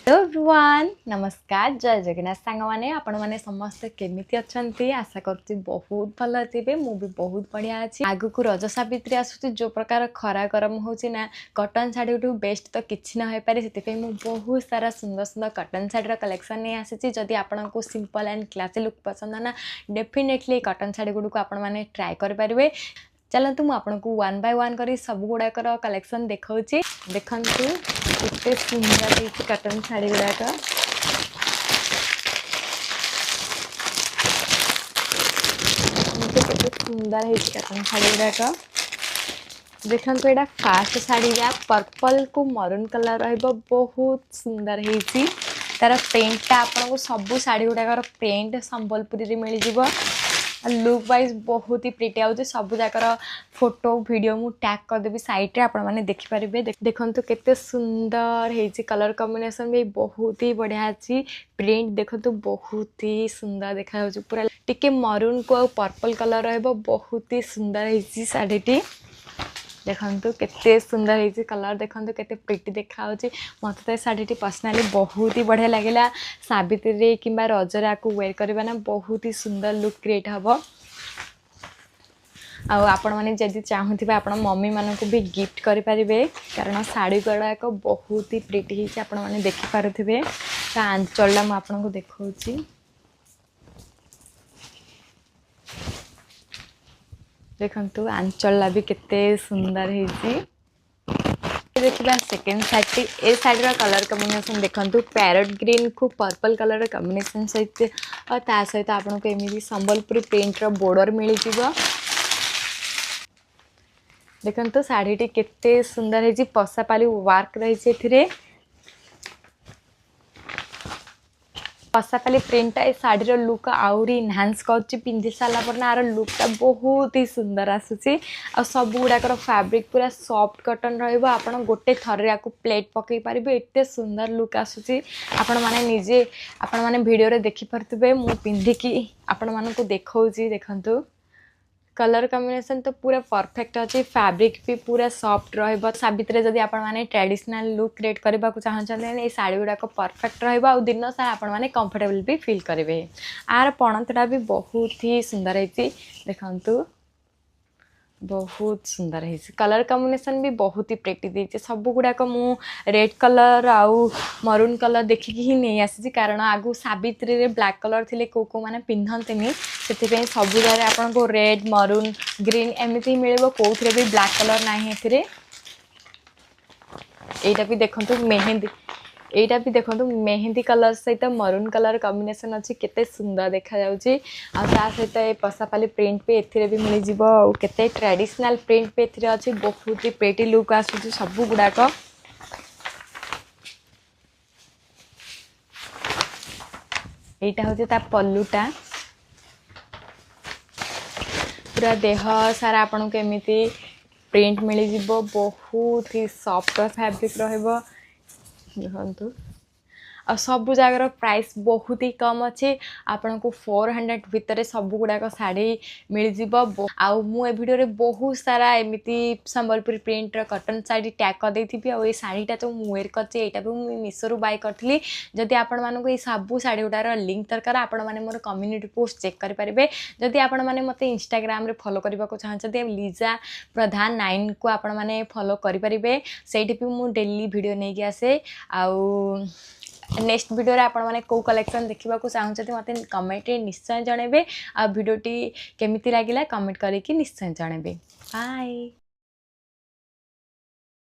Hello everyone नमस्कार जय जगन्नाथ सांग मैंने आपण मैंने समस्ते केमिति अच्छंती आशा करती बहुत भल थे मु भी बहुत बढ़िया अच्छी आगु को रज सावित्री आसुची जो प्रकार खरा गरम होची ना कॉटन साड़ी टू बेस्ट तो किछि न होई पारे सेति मु बहुत सारा सुंदर सुंदर कॉटन साड़ी कलेक्शन नहीं आसी जदि आपन को सिंपल एंड क्लासी लुक पसंद ना डेफिनेटली कॉटन साड़ी गुड को आपण मैंने ट्राई कर पारे। चलतु मु आपको वन बाय वन कर सब गुड़ाकर कलेक्शन देखा देखु केते सुंदर है कॉटन साड़ी गुड़ाक केते सुंदर है कॉटन साड़ी गुड़ाक देखो यहाँ फास्ट साड़ी पर्पल को मरून कलर बहुत सुंदर है तार प्रिंटा आपको सबू साड़ी गुड़ाकर प्रिंट संबलपुरी मिल जाव लुक वाइज बहुत ही प्रिटी आउे सब जाकर फोटो वीडियो मु टैग करदेवी साइट रे आपण माने देखि परिबे देखंतु केते सुंदर हेजी कलर कॉम्बिनेशन भी बहुत ही बढ़िया अछि प्रिंट देखंतु बहुत ही सुंदर देखा हो पूरा टिके मरून को पर्पल कलर रहबो बहुत ही सुंदर हेजी साड़ीटी देखंतु केते सुंदर हेजी कलर देखंतु केते प्रिटी देखा होची मते तो साड़ीटी पर्सनली बहुत ही बढ़िया लागला सावित्री रे किबा रजरे आकु वेयर करबा ना बहुत ही सुंदर लुक क्रिएट हबो आपण माने जदि चाहुथिबा आपण मम्मी मानन को भी गिफ्ट करि परिबे कारण साड़ी गड़ा एक बहुत ही प्रिटी हिची आपण माने देखि पारुथिबे ता आंचलला म आपण को देखौची देखंतु आंचलला भी केते सुंदर हेची देखिबा सेकंड साइड ए साइड रा कलर कॉम्बिनेशन देखंतु पैरेट ग्रीन को पर्पल कलर कॉम्बिनेशन सहित और ता सहित आपन को एमिदी संबलपुरी प्रिंट रो बॉर्डर मिली जिवो देखंतु साड़ीटी केते सुंदर हेजी पसापाली वर्क रही छे एथिरे पसापाली प्रिंट ए साड़ी रो लुक आउरी एनहांस करछि पिंधि साला पर ना आरो लुक ता बहुत ही सुंदर आसुछि आ सब गुडाकर फैब्रिक पूरा सॉफ्ट कॉटन रहइबो आपण गोटे थरे आकु प्लेट पकई पारिबे एते सुंदर लुक आसुछि आपण माने निजे आपण माने वीडियो रे देखि परतबे मु पिंधि की आपण माने को देखौछि देखंतु कलर कॉम्बिनेशन तो पूरा परफेक्ट अच्छे फैब्रिक भी पूरा सॉफ्ट रहिबो सावित्री जदि आपण माने ट्रेडिशनल लुक क्रिएट करबा को चाहछन ए साड़ी गुडा को परफेक्ट रहिबो आ दिन सारा आपण माने कंफर्टेबल भी फील करेबे आर पणतडा भी बहुत ही सुंदर हेची देखंतु बहुत सुंदर है कलर कॉम्बिनेशन भी बहुत ही प्रिटी देछि सब गुडाक मु रेड कलर आउ मरून कलर देखिकी ही नहीं आसी कारण आगु सावित्री रे ब्लैक कलर थिले को माने पिन्हंतेनी सेति सब जगह आपन को रेड मरून ग्रीन एमिति मिलबो कोथरे भी ब्लैक कलर नाही एथिरे एटा भी देखंतु मेहंदी एटा भी देखंतु मेहंदी कलर सहित मरून कलर कॉम्बिनेशन अछि केते सुंदर देखा जाउची आ ता सहित ए पसापाली प्रिंट पे एथिरे भी मिली जिवो केते ट्रेडिशनल प्रिंट पे एथिरे अछि बहुत ही प्रिटी लुक आसुची सब गुडाक एटा होचे ता पल्लूटा पूरा देह सारा आपन को एमिति प्रिंट मिली जिवो बहुत ही सॉफ्ट फैब्रिक रहइबो देखंतु आ सब जगार प्राइस बहुत ही कम अच्छे आपन को 400 भितर सब गुड़ाक साड़ी मिल जिवो आउ मु ए वीडियो रे बहुत सारा एमिति संबलपुरी प्रिंट रो कॉटन साड़ी टैग कर देथिबी आ ए साड़ीटा तो मु वेयर करछि एटा भी मु मिशो रो बाय करथली जदि आपन मानको ए सब साड़ी गुडार लिंक दरकार आपन माने मोर कम्युनिटी पोस्ट चेक करि परिबे जदि आपन माने मते इंस्टाग्राम रे फॉलो करबा को चाहछथि लीजा प्रधान 9 को आपन माने फॉलो करि परिबे सेठी भी मु डेली वीडियो नै कि आसे आउ नेक्स्ट वीडियो रे आपण माने को कलेक्शन देखिबा को चाहछथि मते कमेंट रे निश्चय जणेबे आ वीडियोटी केमिति लागिला कमेंट करिकि निश्चय जणेबे बाय।